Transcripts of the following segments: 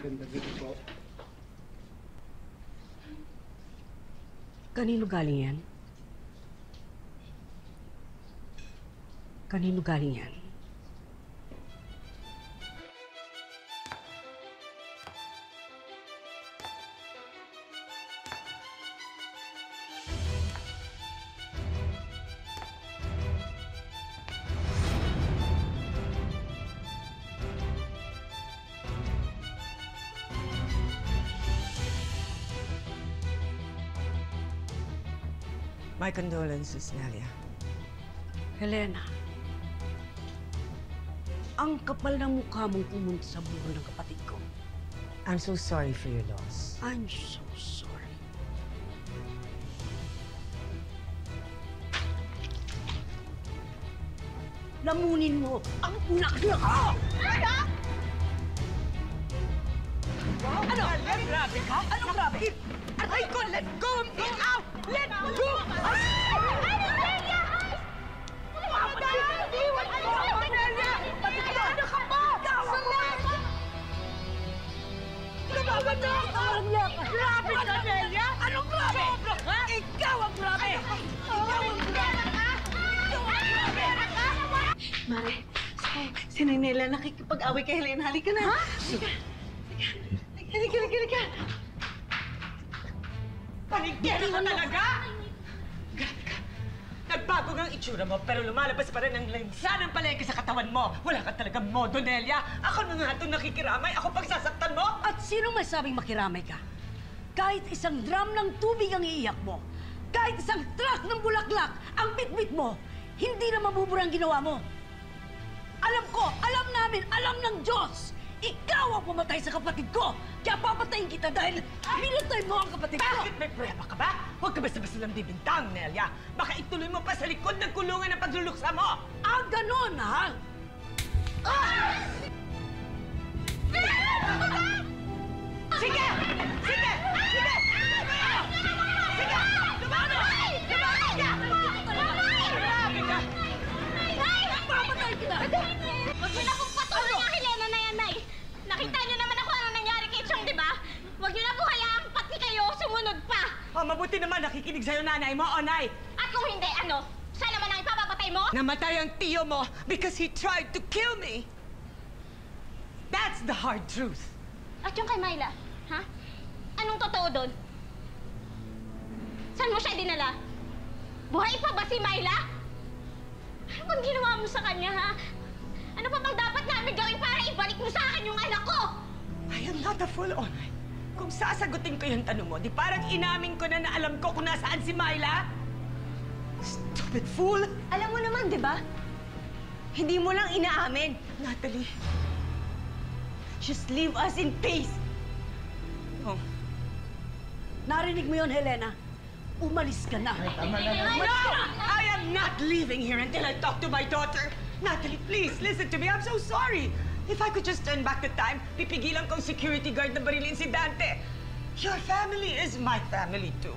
Maganda dito po. Kanino galing yan? Kanino galing yan? My condolences, Nelia. Helena, ang kapal ng mukha mong pumunta sa buho ng kapatid ko. I'm so sorry for your loss. I'm so sorry. Lamunin mo ang bulaklak ko! Ano? Grabe ka? Anong grabe? Aray ko! Let go of me! Ow! Let go! Lumaban na ako! Grabe ka, Nelia! Anong grabe? Sobra ka! Ikaw ang grabe! Ikaw ang grabe! Mare, si Nelia nakikipag-away kay Helena. Halika na. Ha? Halika. Panigtero ka talaga! Grabe ka. Nagbago nga ang itsura mo, pero lumalabas pa rin ang lansa ng palengke sa katawan mo. Wala ka talagang modo, Nelia. Ako na nga itong nakikiramay. Ako pagsasaktan mo. At sino may sabing makiramay ka? Kahit isang drum ng tubig ang iiyak mo, kahit isang truck ng bulaklak ang bitbit mo, hindi na mabubura ang ginawa mo. Alam ko, alam namin, alam ng Diyos! Ikaw ang pumatay sa kapatid ko! Kaya papatayin kita dahil minatay mo ang kapatid ko! Bakit may prueba ka ba? Huwag ka basta-basta lang bibintang, Nelia. Baka ituloy mo pa sa likod ng kulungan ng pagluluksa mo. Ah, ganon, ha? Sige! Sige! Sige! Sige! Lumano! Lumano ka! Grabe ka! Papatay kita! Huwag mo na akong patuloy ang Helena na yan, Nay! Nakita niyo naman ako anong nangyari kay Chong, di ba? Huwag niyo na po hayaang pati kayo sumunod pa! Mabuti naman nakikinig sa'yo nanay mo, o nay! At kung hindi, ano? Siya naman ang ipapapatay mo? Namatay ang tiyo mo because he tried to kill me! That's the hard truth. At yung kay Myla, ha? Anong totoo doon? Saan mo siya dinala? Buhay pa ba si Myla? Ano bang ginawa mo sa kanya, ha? Ano pa bang dapat namin gawin para ibalik mo sa akin yung anak ko? I am not a fool, Onay. Kung sasagutin ko yung tanong mo, di parang inamin ko na alam ko kung nasaan si Myla? Stupid fool! Alam mo naman, di ba? Hindi mo lang inaamin. Natalie. Just leave us in peace. Oh. Narinig mo yon, Helena? Umalis ka na! No! I am not leaving here until I talk to my daughter. Natalie, please, listen to me. I'm so sorry. If I could just turn back the time, pipigilan kong security guard na barilin si Dante. Your family is my family too.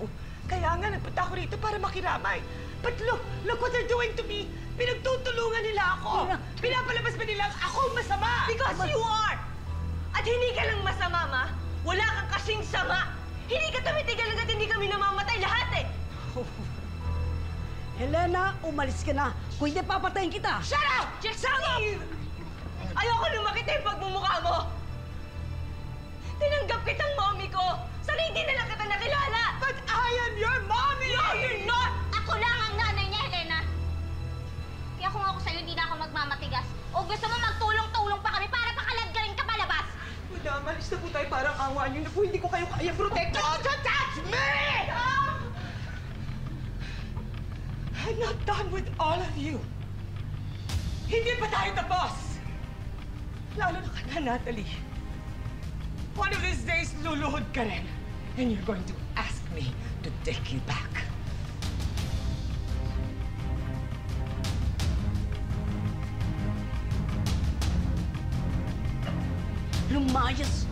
Kaya nga, nagpunta ako rito para makiramay. But look what they're doing to me. Pinagtutulungan nila ako. Pinapalabas pa nila ako masama. Because you are! At hindi ka lang masama, Ma. Wala kang kasing sama. Hindi ka tumitigil hanggat hindi kami namamatay lahat eh. Helena, umalis ka na! Kung hindi, papatayin kita! Shut up! Just leave! Ayoko na makita yung pagmumukha mo. Tinanggap kitang mommy ko. Sana hindi na lang kita nakilala. But I am your mommy! No, you're not! Ako lang ang nanay niya, Helena. Kaya kung ako sa'yo, hindi na ako magmamatigas. O gusto mo magtulong-tulong pa kami para pakaladgarin ka palabas? Madam, alis na po tayo. Parang awa niyo na po. Hindi ko kayo kaya protect. Don't touch me! I'm not done with all of you. Hindi pa tayo tapos. Lalo na ka na, Natalie. One of these days, luluhod ka rin. And you're going to ask me to take you back. Lumayas